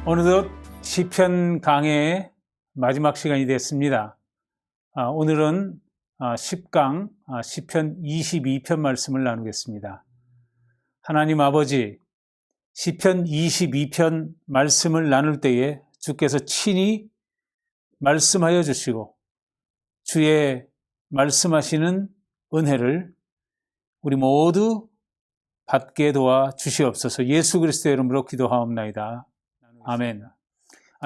어느덧 시편 강해의 마지막 시간이 됐습니다. 오늘은 10강 시편 22편 말씀을 나누겠습니다. 하나님 아버지, 시편 22편 말씀을 나눌 때에 주께서 친히 말씀하여 주시고 주의 말씀하시는 은혜를 우리 모두 받게 도와 주시옵소서. 예수 그리스도의 이름으로 기도하옵나이다. 아멘.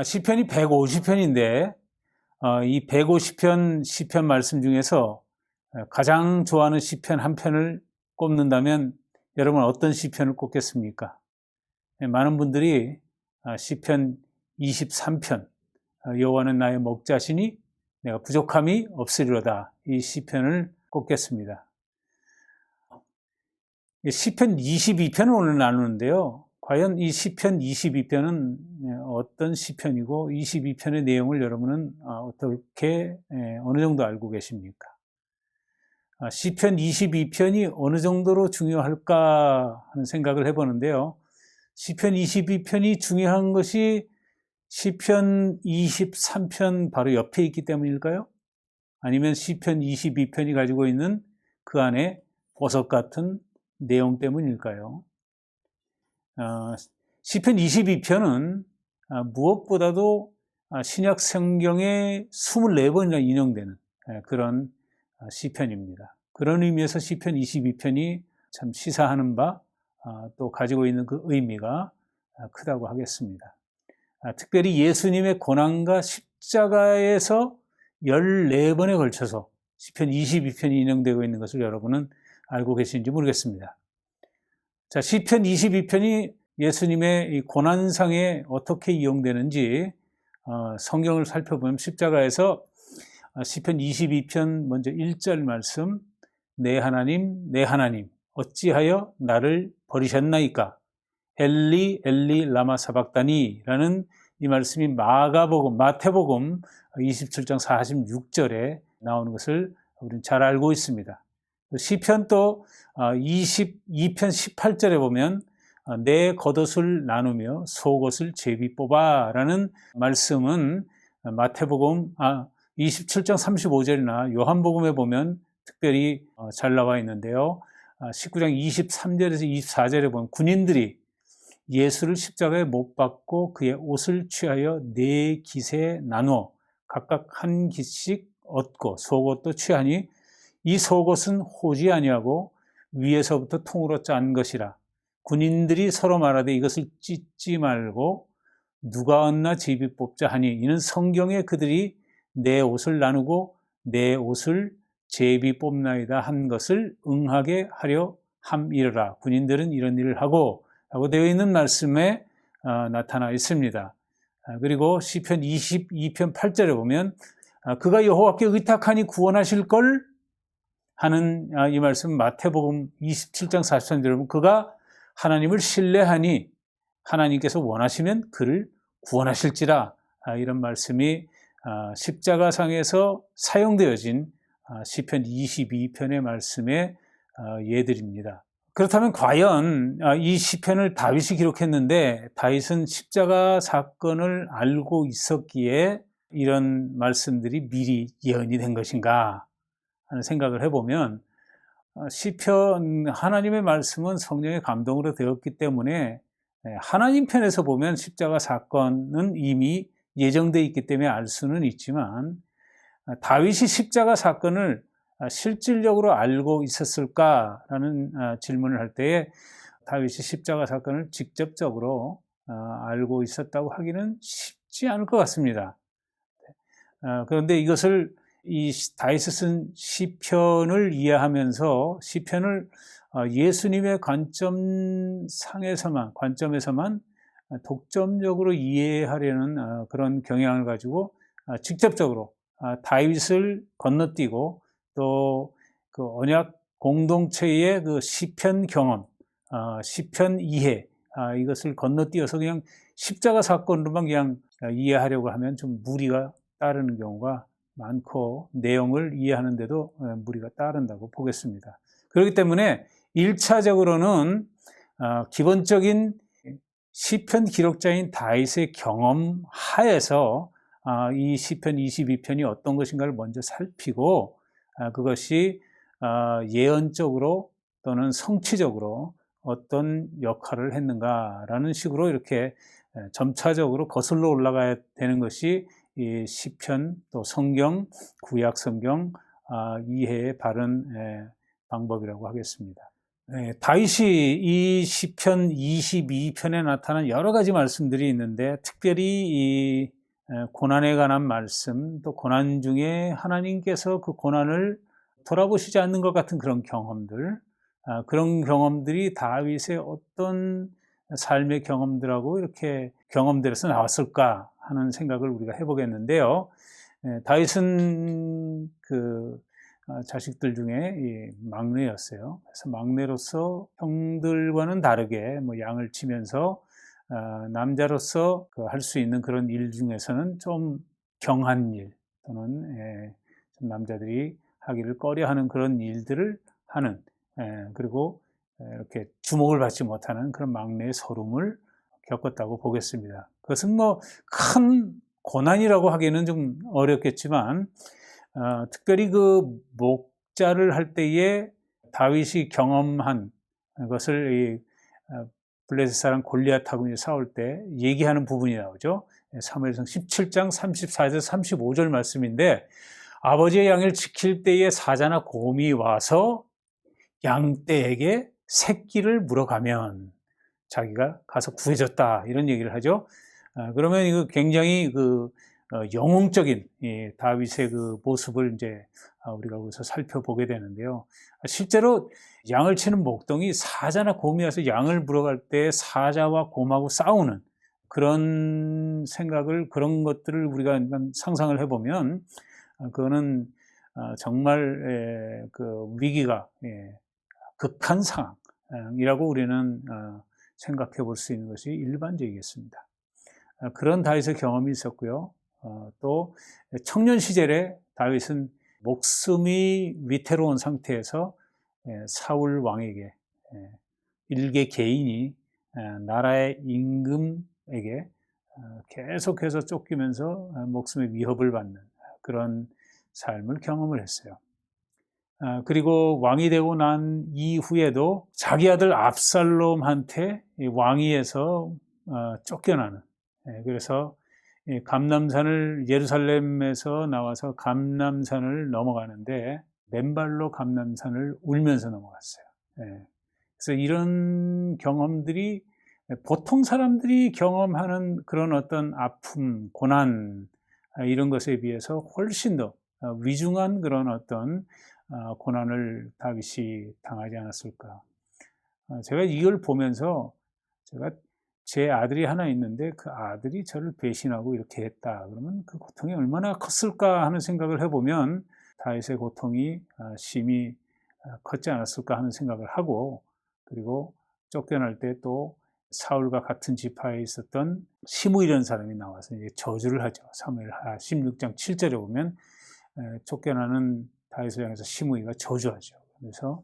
시편이 150편인데 이 150편 시편 말씀 중에서 가장 좋아하는 시편 한 편을 꼽는다면 여러분 어떤 시편을 꼽겠습니까? 많은 분들이 시편 23편 여호와는 나의 목자시니 내가 부족함이 없으리로다, 이 시편을 꼽겠습니다. 시편 22편을 오늘 나누는데요. 과연 이 시편 22편은 어떤 시편이고 22편의 내용을 여러분은 어떻게 어느 정도 알고 계십니까? 시편 22편이 어느 정도로 중요할까 하는 생각을 해보는데요. 시편 22편이 중요한 것이 시편 23편 바로 옆에 있기 때문일까요? 아니면 시편 22편이 가지고 있는 그 안에 보석 같은 내용 때문일까요? 시편 22편은 무엇보다도 신약 성경에 24번이나 인용되는 그런 시편입니다. 그런 의미에서 시편 22편이 참 시사하는 바, 또 가지고 있는 그 의미가 크다고 하겠습니다. 특별히 예수님의 고난과 십자가에서 14번에 걸쳐서 시편 22편이 인용되고 있는 것을 여러분은 알고 계신지 모르겠습니다. 자, 시편 22편이 예수님의 이 고난상에 어떻게 이용되는지 성경을 살펴보면 십자가에서 시편 22편 먼저 1절 말씀, 내 하나님, 내 하나님, 어찌하여 나를 버리셨나이까? 엘리, 엘리, 라마 사박다니 라는 이 말씀이 마태복음 27장 46절에 나오는 것을 우리는 잘 알고 있습니다. 시편 또 22편 18절에 보면 내 겉옷을 나누며 속옷을 제비 뽑아 라는 말씀은 마태복음 27장 35절이나 요한복음에 보면 특별히 잘 나와 있는데요. 19장 23절에서 24절에 보면 군인들이 예수를 십자가에 못 박고 그의 옷을 취하여 네 깃에 나누어 각각 한 깃씩 얻고 속옷도 취하니 이 속옷은 호지 아니하고 위에서부터 통으로 짠 것이라. 군인들이 서로 말하되 이것을 찢지 말고 누가 얻나 제비 뽑자 하니 이는 성경에 그들이 내 옷을 나누고 내 옷을 제비 뽑나이다 한 것을 응하게 하려 함이르라. 군인들은 이런 일을 하고 라고 되어 있는 말씀에 나타나 있습니다. 그리고 시편 22편 8절에 보면 그가 여호와께 의탁하니 구원하실 걸 하는 이 말씀 마태복음 27장 43절에 보면 그가 하나님을 신뢰하니 하나님께서 원하시면 그를 구원하실지라, 이런 말씀이 십자가상에서 사용되어진 시편 22편의 말씀의 예들입니다. 그렇다면 과연 이 시편을 다윗이 기록했는데 다윗은 십자가 사건을 알고 있었기에 이런 말씀들이 미리 예언이 된 것인가 하는 생각을 해보면 시편 하나님의 말씀은 성령의 감동으로 되었기 때문에 하나님 편에서 보면 십자가 사건은 이미 예정되어 있기 때문에 알 수는 있지만 다윗이 십자가 사건을 실질적으로 알고 있었을까라는 질문을 할 때에 다윗이 십자가 사건을 직접적으로 알고 있었다고 하기는 쉽지 않을 것 같습니다. 그런데 이것을 이 다윗이 쓴 시편을 이해하면서 시편을 예수님의 관점에서만 독점적으로 이해하려는 그런 경향을 가지고 직접적으로 다윗을 건너뛰고 또 그 언약 공동체의 그 시편 경험, 시편 이해, 이것을 건너뛰어서 그냥 십자가 사건으로만 그냥 이해하려고 하면 좀 무리가 따르는 경우가 많고 내용을 이해하는데도 무리가 따른다고 보겠습니다. 그렇기 때문에 1차적으로는 기본적인 시편 기록자인 다윗의 경험 하에서 이 시편 22편이 어떤 것인가를 먼저 살피고 그것이 예언적으로 또는 성취적으로 어떤 역할을 했는가라는 식으로 이렇게 점차적으로 거슬러 올라가야 되는 것이 이 시편 또 성경, 구약 성경 이해의 바른 방법이라고 하겠습니다. 다윗이 이 시편 22편에 나타난 여러 가지 말씀들이 있는데 특별히 이 고난에 관한 말씀, 또 고난 중에 하나님께서 그 고난을 돌아보시지 않는 것 같은 그런 경험들, 그런 경험들이 다윗의 어떤 삶의 경험들하고 이렇게 경험들에서 나왔을까 하는 생각을 우리가 해보겠는데요. 다윗은 그 자식들 중에 막내였어요. 그래서 막내로서 형들과는 다르게 양을 치면서 남자로서 할 수 있는 그런 일 중에서는 좀 경한 일 또는 좀 남자들이 하기를 꺼려하는 그런 일들을 하는 그리고 이렇게 주목을 받지 못하는 그런 막내의 서름을 겪었다고 보겠습니다. 그것은 큰 고난이라고 하기는 좀 어렵겠지만 특별히 그 목자를 할 때에 다윗이 경험한 것을 블레셋 사람 골리앗하고 싸울 때 얘기하는 부분이 나오죠. 사무엘상 17장 34절 35절 말씀인데 아버지의 양을 지킬 때에 사자나 곰이 와서 양떼에게 새끼를 물어가면 자기가 가서 구해줬다 이런 얘기를 하죠. 그러면 이거 굉장히 영웅적인 다윗의 그 모습을 이제 우리가 거기서 살펴보게 되는데요. 실제로 양을 치는 목동이 사자나 곰이 와서 양을 물어갈 때 사자와 곰하고 싸우는 그런 생각을 그런 것들을 우리가 상상을 해보면 그거는 정말 그 위기가 극한 상황이라고 우리는 생각해 볼 수 있는 것이 일반적이겠습니다. 그런 다윗의 경험이 있었고요. 또 청년 시절에 다윗은 목숨이 위태로운 상태에서 사울 왕에게 일개 개인이 나라의 임금에게 계속해서 쫓기면서 목숨의 위협을 받는 그런 삶을 경험을 했어요. 그리고 왕이 되고 난 이후에도 자기 아들 압살롬한테 왕위에서 쫓겨나는 그래서 감람산을 예루살렘에서 나와서 감람산을 넘어가는데 맨발로 감람산을 울면서 넘어갔어요. 그래서 이런 경험들이 보통 사람들이 경험하는 그런 어떤 아픔, 고난 이런 것에 비해서 훨씬 더 위중한 그런 어떤 고난을 다윗이 당하지 않았을까. 제가 이걸 보면서 제 아들이 하나 있는데 그 아들이 저를 배신하고 이렇게 했다. 그러면 그 고통이 얼마나 컸을까 하는 생각을 해보면 다윗의 고통이 심히 컸지 않았을까 하는 생각을 하고 그리고 쫓겨날 때 또 사울과 같은 지파에 있었던 시므이라는 사람이 나와서 이제 저주를 하죠. 사무엘하 16장 7절에 보면 쫓겨나는 다윗을 향해서 시므이가 저주하죠. 그래서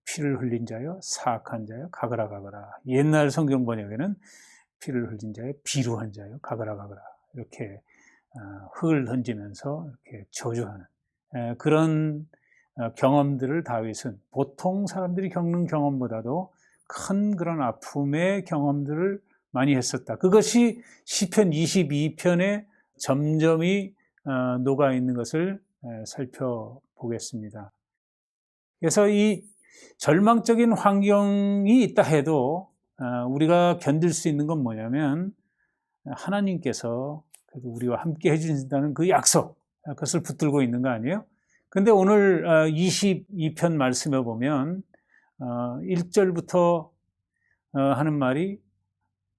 피를 흘린 자여 사악한 자여 가거라 가거라. 옛날 성경 번역에는 피를 흘린 자여 비루한 자여 가거라 가거라. 이렇게 흙을 던지면서 이렇게 저주하는 그런 경험들을 다윗은 보통 사람들이 겪는 경험보다도 큰 그런 아픔의 경험들을 많이 했었다. 그것이 시편 22편에 점점이 녹아 있는 것을 살펴보겠습니다. 그래서 이 절망적인 환경이 있다 해도 우리가 견딜 수 있는 건 뭐냐면 하나님께서 우리와 함께 해주신다는 그 약속, 그것을 붙들고 있는 거 아니에요? 근데 오늘 22편 말씀에 보면 1절부터 하는 말이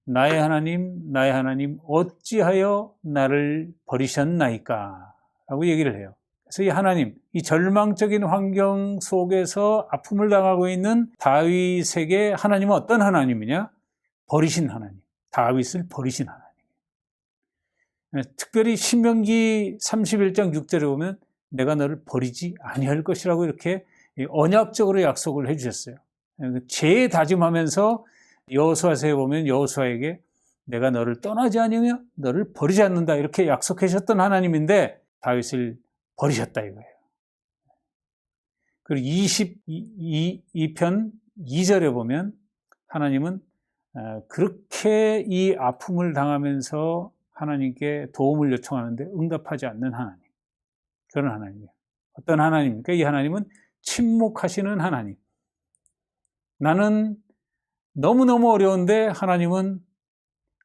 나의 하나님 어찌하여 나를 버리셨나이까 라고 얘기를 해요. 그래서 이 하나님, 이 절망적인 환경 속에서 아픔을 당하고 있는 다윗에게 하나님은 어떤 하나님이냐? 버리신 하나님, 다윗을 버리신 하나님. 특별히 신명기 31장 6절에 보면 내가 너를 버리지 아니할 것이라고 이렇게 언약적으로 약속을 해주셨어요. 재다짐하면서 여호수아서에 보면 여호수아에게 내가 너를 떠나지 않으며 너를 버리지 않는다 이렇게 약속하셨던 하나님인데 다윗을 버리셨다 이거예요. 그리고 22편 2절에 보면 하나님은 그렇게 이 아픔을 당하면서 하나님께 도움을 요청하는데 응답하지 않는 하나님, 그런 하나님이에요. 어떤 하나님입니까? 이 하나님은 침묵하시는 하나님. 나는 너무너무 어려운데 하나님은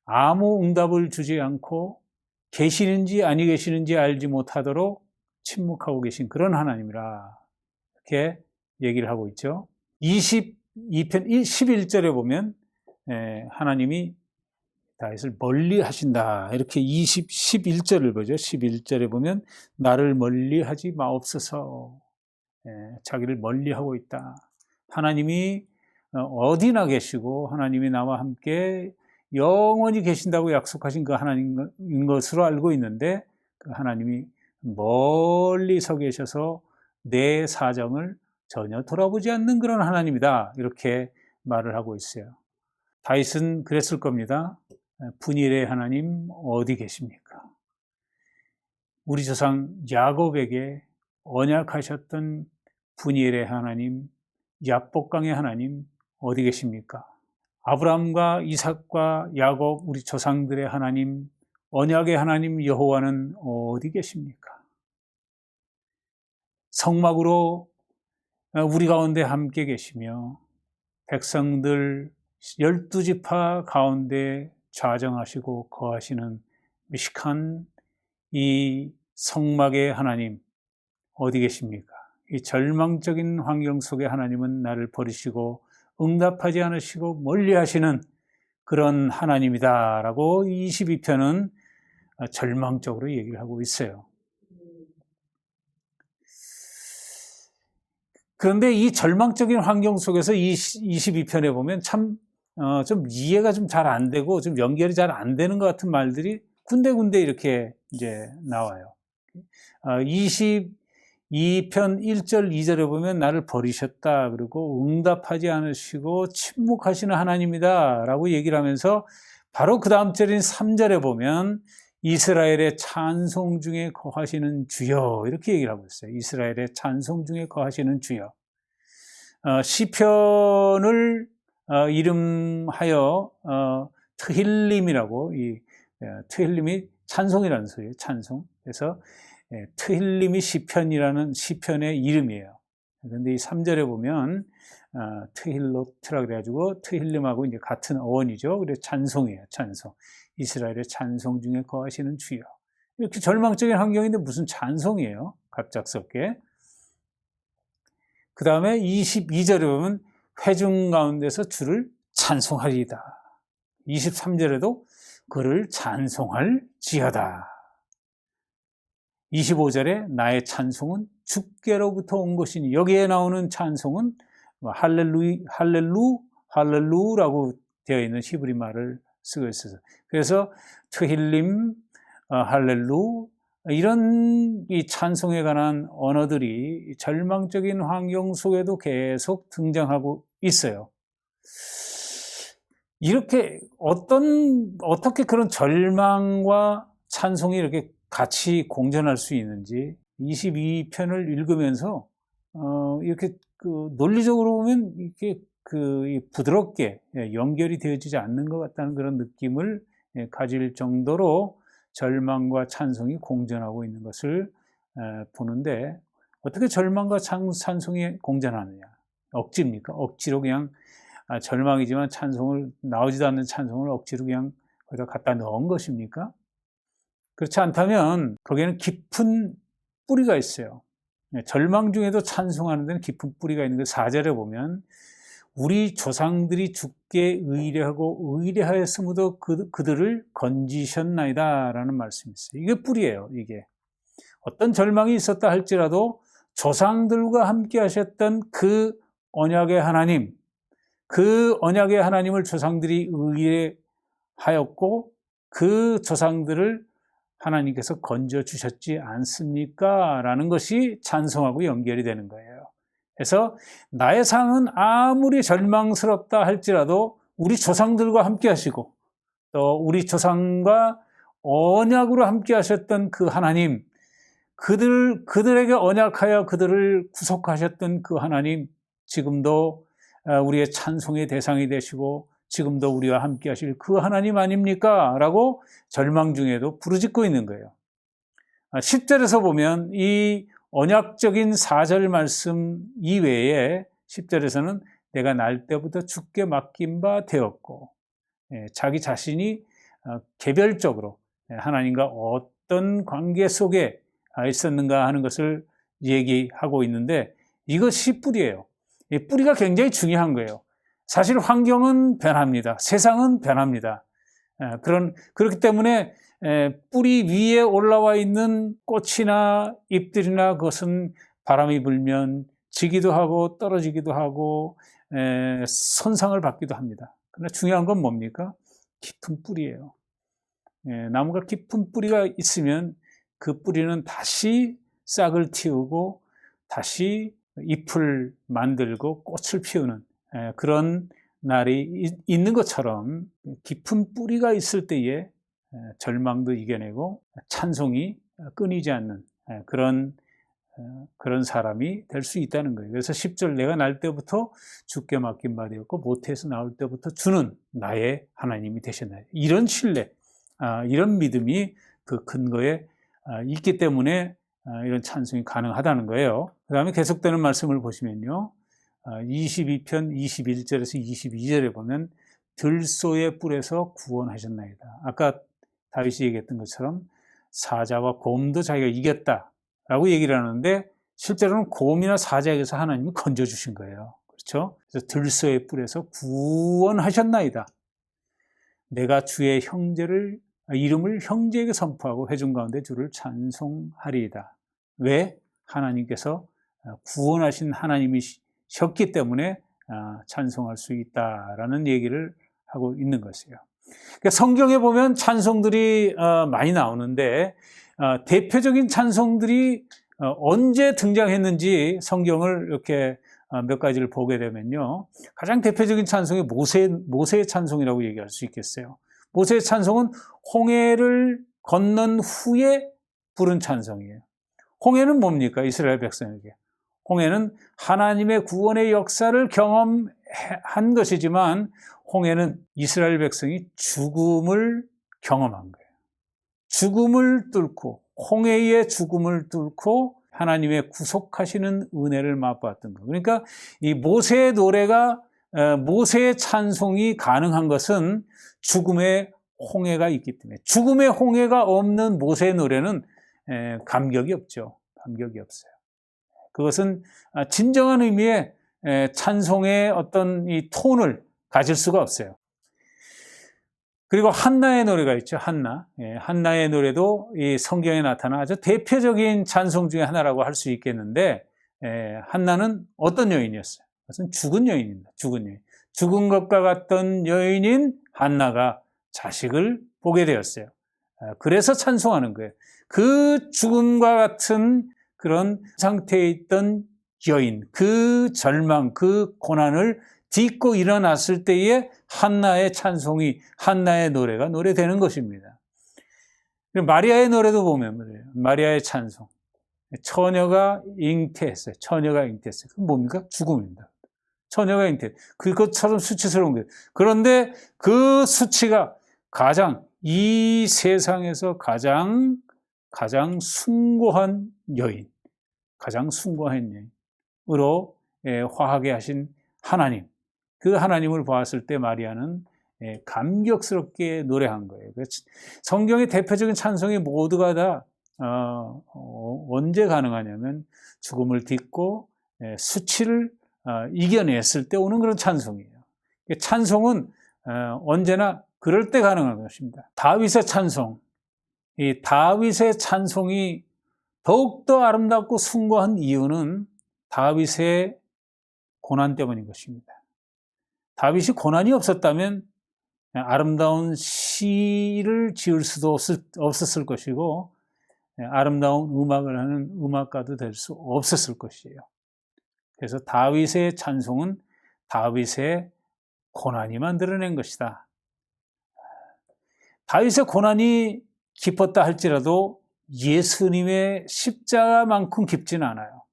아무 응답을 주지 않고 계시는지 아니 계시는지 알지 못하도록 침묵하고 계신 그런 하나님이라 이렇게 얘기를 하고 있죠. 22편 11절에 보면 하나님이 다윗을 멀리 하신다 이렇게 11절을 보죠. 11절에 보면 나를 멀리 하지 마옵소서. 자기를 멀리 하고 있다. 하나님이 어디나 계시고 하나님이 나와 함께 영원히 계신다고 약속하신 그 하나님인 것으로 알고 있는데 그 하나님이 멀리 서 계셔서 내 사정을 전혀 돌아보지 않는 그런 하나님이다 이렇게 말을 하고 있어요. 다윗은 그랬을 겁니다. 분일의 하나님 어디 계십니까? 우리 조상 야곱에게 언약하셨던 분일의 하나님, 야복강의 하나님 어디 계십니까? 아브라함과 이삭과 야곱 우리 조상들의 하나님, 언약의 하나님 여호와는 어디 계십니까? 성막으로 우리 가운데 함께 계시며 백성들 12지파 가운데 좌정하시고 거하시는 미식한 이 성막의 하나님 어디 계십니까? 이 절망적인 환경 속에 하나님은 나를 버리시고 응답하지 않으시고 멀리 하시는 그런 하나님이다라고 22편은 절망적으로 얘기를 하고 있어요. 그런데 이 절망적인 환경 속에서 이 22편에 보면 참 좀 이해가 좀 잘 안 되고 좀 연결이 잘 안 되는 것 같은 말들이 군데군데 이렇게 이제 나와요. 22편 1절 2절에 보면 나를 버리셨다 그리고 응답하지 않으시고 침묵하시는 하나님이다 라고 얘기를 하면서 바로 그 다음 절인 3절에 보면 이스라엘의 찬송 중에 거하시는 주여 이렇게 얘기를 하고 있어요. 이스라엘의 찬송 중에 거하시는 주여. 시편을 이름하여 트힐림이라고 이 트힐림이 찬송이라는 소리예요. 찬송. 그래서 트힐림이 시편이라는 시편의 이름이에요. 그런데 이 3절에 보면 트힐로트라 그래가지고 트힐림하고 이제 같은 어원이죠. 그래서 찬송이에요. 찬송. 이스라엘의 찬송 중에 거하시는 주여. 이렇게 절망적인 환경인데 무슨 찬송이에요? 갑작스럽게. 그 다음에 22절에 보면 회중 가운데서 주를 찬송하리이다. 23절에도 그를 찬송할지어다. 25절에 나의 찬송은 주께로부터 온 것이니 여기에 나오는 찬송은 할렐루라고 되어 있는 히브리 말을 쓰고 있어서 그래서 트힐림, 할렐루 이런 이 찬송에 관한 언어들이 절망적인 환경 속에도 계속 등장하고 있어요. 이렇게 어떻게 그런 절망과 찬송이 이렇게 같이 공존할 수 있는지 22편을 읽으면서 이렇게 논리적으로 보면 이렇게 부드럽게 연결이 되어지지 않는 것 같다는 그런 느낌을 가질 정도로 절망과 찬송이 공존하고 있는 것을 보는데 어떻게 절망과 찬송이 공존하느냐? 억지입니까? 억지로 그냥 절망이지만 나오지도 않는 찬송을 억지로 그냥 거기다 갖다 넣은 것입니까? 그렇지 않다면 거기에는 깊은 뿌리가 있어요. 절망 중에도 찬송하는 데는 깊은 뿌리가 있는 게 4절에 보면 우리 조상들이 주께 의뢰하고 의뢰하였으므로 그들을 건지셨나이다 라는 말씀이 있어요. 이게 뿌리예요. 이게 어떤 절망이 있었다 할지라도 조상들과 함께 하셨던 그 언약의 하나님, 그 언약의 하나님을 조상들이 의뢰하였고 그 조상들을 하나님께서 건져주셨지 않습니까? 라는 것이 찬송하고 연결이 되는 거예요. 그래서 나의 상은 아무리 절망스럽다 할지라도 우리 조상들과 함께 하시고 또 우리 조상과 언약으로 함께 하셨던 그 하나님, 그들에게 언약하여 그들을 구속하셨던 그 하나님, 지금도 우리의 찬송의 대상이 되시고 지금도 우리와 함께 하실 그 하나님 아닙니까? 라고 절망 중에도 부르짖고 있는 거예요. 10절에서 보면 이 언약적인 4절 말씀 이외에 10절에서는 내가 날 때부터 주께 맡긴 바 되었고, 자기 자신이 개별적으로 하나님과 어떤 관계 속에 있었는가 하는 것을 얘기하고 있는데, 이것이 뿌리예요. 이 뿌리가 굉장히 중요한 거예요. 사실 환경은 변합니다. 세상은 변합니다. 그렇기 때문에 뿌리 위에 올라와 있는 꽃이나 잎들이나 그것은 바람이 불면 지기도 하고 떨어지기도 하고 손상을 받기도 합니다. 그러나 중요한 건 뭡니까? 깊은 뿌리예요. 나무가 깊은 뿌리가 있으면 그 뿌리는 다시 싹을 틔우고 다시 잎을 만들고 꽃을 피우는 그런 날이 있는 것처럼, 깊은 뿌리가 있을 때에 절망도 이겨내고 찬송이 끊이지 않는 그런 사람이 될 수 있다는 거예요. 그래서 10절, 내가 날 때부터 주께 맡긴 바 되었고 모태에서 나올 때부터 주는 나의 하나님이 되셨나요. 이런 신뢰, 이런 믿음이 그 근거에 있기 때문에 이런 찬송이 가능하다는 거예요. 그 다음에 계속되는 말씀을 보시면요, 22편 21절에서 22절에 보면 들소의 뿔에서 구원하셨나이다. 아까 다윗이 얘기했던 것처럼 사자와 곰도 자기가 이겼다라고 얘기를 하는데, 실제로는 곰이나 사자에게서 하나님이 건져주신 거예요. 그렇죠? 그래서 들소의 뿔에서 구원하셨나이다. 내가 주의 이름을 형제에게 선포하고 회중 가운데 주를 찬송하리이다. 왜? 하나님께서 구원하신 하나님이셨기 때문에 찬송할 수 있다라는 얘기를 하고 있는 것이에요. 그러니까 성경에 보면 찬송들이 많이 나오는데, 대표적인 찬송들이 언제 등장했는지 성경을 이렇게 몇 가지를 보게 되면요, 가장 대표적인 찬송이 모세의 찬송이라고 얘기할 수 있겠어요. 모세의 찬송은 홍해를 건넌 후에 부른 찬송이에요. 홍해는 뭡니까? 이스라엘 백성에게. 홍해는 하나님의 구원의 역사를 경험한 것이지만, 홍해는 이스라엘 백성이 죽음을 경험한 거예요. 죽음을 뚫고, 홍해의 죽음을 뚫고 하나님의 구속하시는 은혜를 맛보았던 거. 그러니까 이 모세의 노래가, 모세의 찬송이 가능한 것은 죽음의 홍해가 있기 때문에, 죽음의 홍해가 없는 모세의 노래는 감격이 없죠. 감격이 없어요. 그것은 진정한 의미의 찬송의 어떤 이 톤을 가질 수가 없어요. 그리고 한나의 노래가 있죠. 한나의 노래도 이 성경에 나타난 아주 대표적인 찬송 중에 하나라고 할 수 있겠는데, 한나는 어떤 여인이었어요? 그것은 죽은 여인입니다. 죽은 여인. 죽은 것과 같던 여인인 한나가 자식을 보게 되었어요. 그래서 찬송하는 거예요. 그 죽음과 같은 그런 상태에 있던 여인, 그 절망, 그 고난을 딛고 일어났을 때에 한나의 찬송이, 한나의 노래가 노래되는 것입니다. 마리아의 노래도 보면 그래요. 마리아의 찬송. 처녀가 잉태했어요. 처녀가 잉태했어요. 그건 뭡니까? 죽음입니다. 처녀가 잉태. 그것처럼 수치스러운 거예요. 그런데 그 수치가 이 세상에서 가장 숭고한 여인, 가장 숭고한 여인으로 화하게 하신 하나님, 그 하나님을 보았을 때 마리아는 감격스럽게 노래한 거예요. 성경의 대표적인 찬송이 모두가 다 언제 가능하냐면 죽음을 딛고 수치를 이겨냈을 때 오는 그런 찬송이에요. 찬송은 언제나 그럴 때 가능한 것입니다. 다윗의 찬송, 이 다윗의 찬송이 더욱더 아름답고 숭고한 이유는 다윗의 고난 때문인 것입니다. 다윗이 고난이 없었다면 아름다운 시를 지을 수도 없었을 것이고, 아름다운 음악을 하는 음악가도 될 수 없었을 것이에요. 그래서 다윗의 찬송은 다윗의 고난이 만들어낸 것이다. 다윗의 고난이 깊었다 할지라도 예수님의 십자가만큼 깊지는 않아요.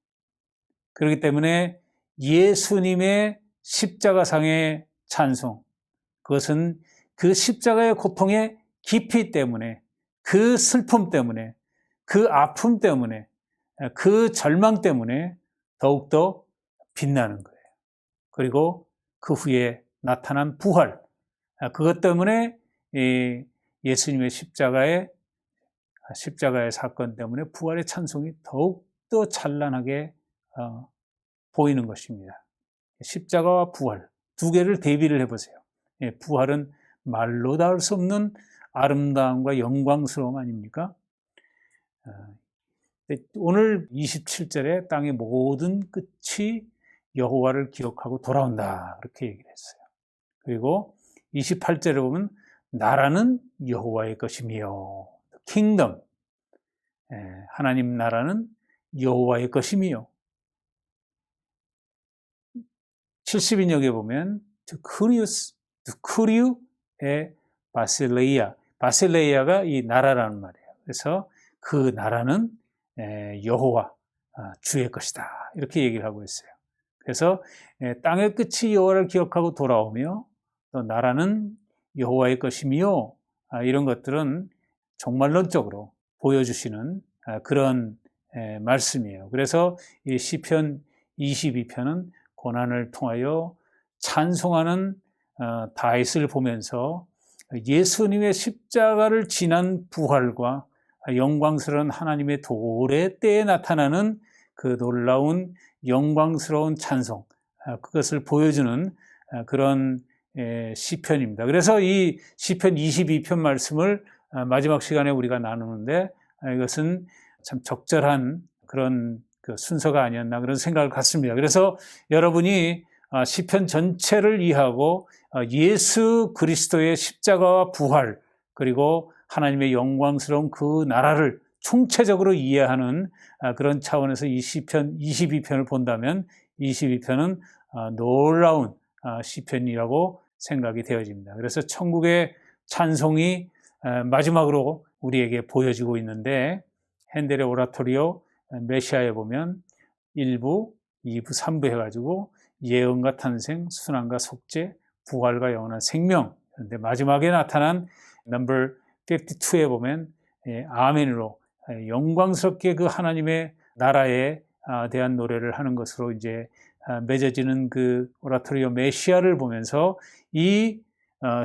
그렇기 때문에 예수님의 십자가상의 찬송, 그것은 그 십자가의 고통의 깊이 때문에, 그 슬픔 때문에, 그 아픔 때문에, 그 절망 때문에 더욱더 빛나는 거예요. 그리고 그 후에 나타난 부활, 그것 때문에 예수님의 십자가의 사건 때문에 부활의 찬송이 더욱더 찬란하게 보이는 것입니다. 십자가와 부활, 두 개를 대비를 해보세요. 부활은 말로 닿을 수 없는 아름다움과 영광스러움 아닙니까? 오늘 27절에 땅의 모든 끝이 여호와를 기억하고 돌아온다, 그렇게 얘기를 했어요. 그리고 28절에 보면 나라는 여호와의 것이며, 킹덤, 하나님 나라는 여호와의 것이며, 70인역에 보면 드쿠리우의 바실레이아가 이 나라라는 말이에요. 그래서 그 나라는 여호와 주의 것이다, 이렇게 얘기를 하고 있어요. 그래서 땅의 끝이 여호와를 기억하고 돌아오며, 또 나라는 여호와의 것이며, 이런 것들은 종말론적으로 보여주시는 그런 말씀이에요. 그래서 이 시편 22편은 고난을 통하여 찬송하는 다윗을 보면서 예수님의 십자가를 지난 부활과 영광스러운 하나님의 도래 때에 나타나는 그 놀라운 영광스러운 찬송, 그것을 보여주는 그런 시편입니다. 그래서 이 시편 22편 말씀을 마지막 시간에 우리가 나누는데, 이것은 참 적절한 그런 그 순서가 아니었나, 그런 생각을 갖습니다. 그래서 여러분이 시편 전체를 이해하고 예수 그리스도의 십자가와 부활, 그리고 하나님의 영광스러운 그 나라를 총체적으로 이해하는 그런 차원에서 이 시편 22편을 본다면, 22편은 놀라운 시편이라고 생각이 되어집니다. 그래서 천국의 찬송이 마지막으로 우리에게 보여지고 있는데, 핸델의 오라토리오 메시아에 보면 1부, 2부, 3부 해가지고 예언과 탄생, 순환과 속죄, 부활과 영원한 생명. 그런데 마지막에 나타난 넘버 52에 보면 아멘으로 영광스럽게 그 하나님의 나라에 대한 노래를 하는 것으로 이제 맺어지는 그 오라토리오 메시아를 보면서 이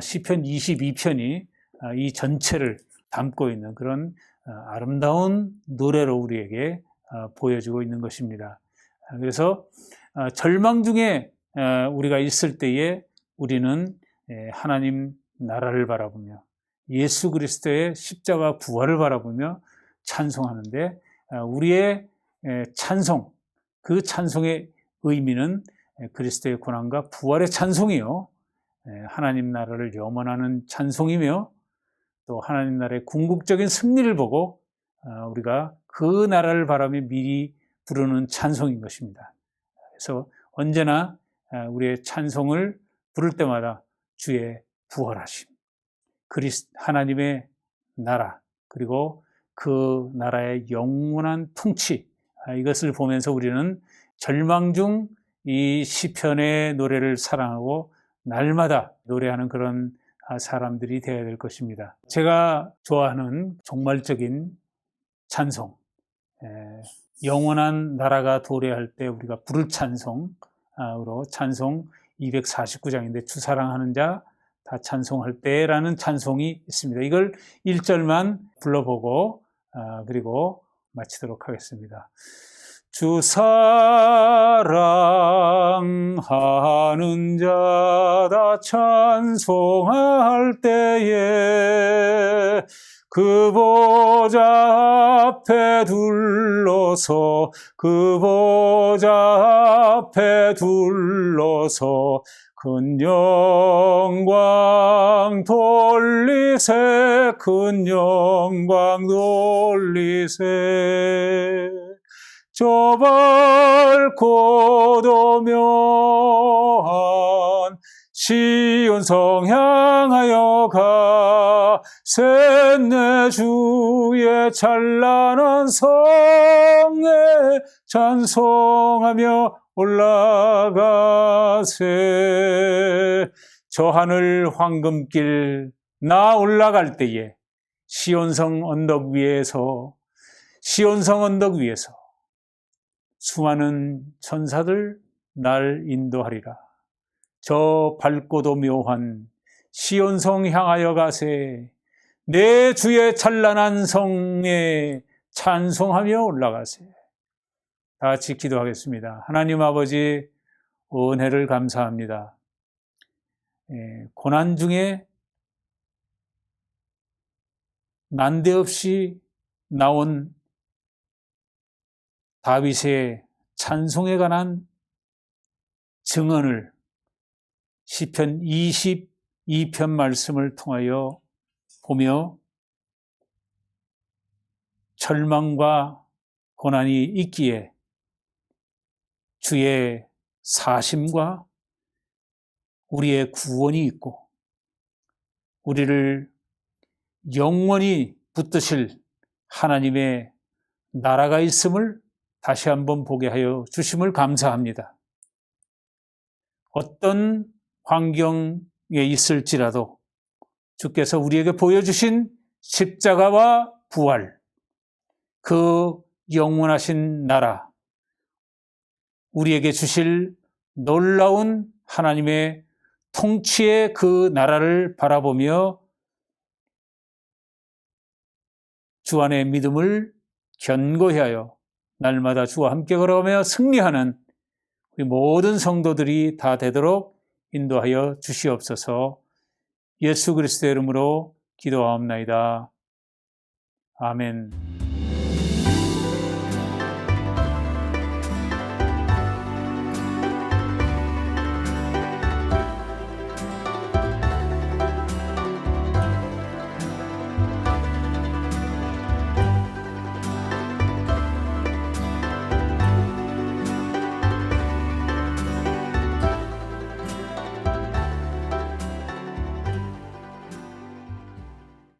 시편 22편이 이 전체를 담고 있는 그런 아름다운 노래로 우리에게 보여주고 있는 것입니다. 그래서 절망 중에 우리가 있을 때에 우리는 하나님 나라를 바라보며 예수 그리스도의 십자가 부활을 바라보며 찬송하는데, 우리의 찬송, 그 찬송의 의미는 그리스도의 고난과 부활의 찬송이요, 하나님 나라를 염원하는 찬송이며, 또 하나님 나라의 궁극적인 승리를 보고 우리가 그 나라를 바라며 미리 부르는 찬송인 것입니다. 그래서 언제나 우리의 찬송을 부를 때마다 주의 부활하심, 하나님의 나라, 그리고 그 나라의 영원한 통치, 이것을 보면서 우리는 절망 중 이 시편의 노래를 사랑하고 날마다 노래하는 그런 사람들이 되어야 될 것입니다. 제가 좋아하는 종말적인 찬송, 영원한 나라가 도래할 때 우리가 부를 찬송으로 찬송 249장인데 주 사랑하는 자 다 찬송할 때라는 찬송이 있습니다. 이걸 1절만 불러보고 그리고 마치도록 하겠습니다. 주 사랑하는 자 다 찬송할 때에 그 보좌 앞에 둘러서 큰 영광 돌리세, 큰 영광 돌리세. 저 밝고 도묘한 시온성 향하여 가세 내 주의 찬란한 성에 찬송하며 올라가세. 저 하늘 황금길 나 올라갈 때에 시온성 언덕 위에서 수많은 천사들 날 인도하리라. 저 밝고도 묘한 시온성 향하여 가세 내 주의 찬란한 성에 찬송하며 올라가세. 다 같이 기도하겠습니다. 하나님 아버지, 은혜를 감사합니다. 고난 중에 난데없이 나온 다윗의 찬송에 관한 증언을 시편 22편 말씀을 통하여 보며 절망과 고난이 있기에 주의 사심과 우리의 구원이 있고 우리를 영원히 붙드실 하나님의 나라가 있음을 다시 한번 보게 하여 주심을 감사합니다. 어떤 환경에 있을지라도 주께서 우리에게 보여주신 십자가와 부활, 그 영원하신 나라, 우리에게 주실 놀라운 하나님의 통치의 그 나라를 바라보며 주 안의 믿음을 견고히 하여 날마다 주와 함께 걸어가며 승리하는 우리 모든 성도들이 다 되도록 인도하여 주시옵소서. 예수 그리스도의 이름으로 기도하옵나이다. 아멘.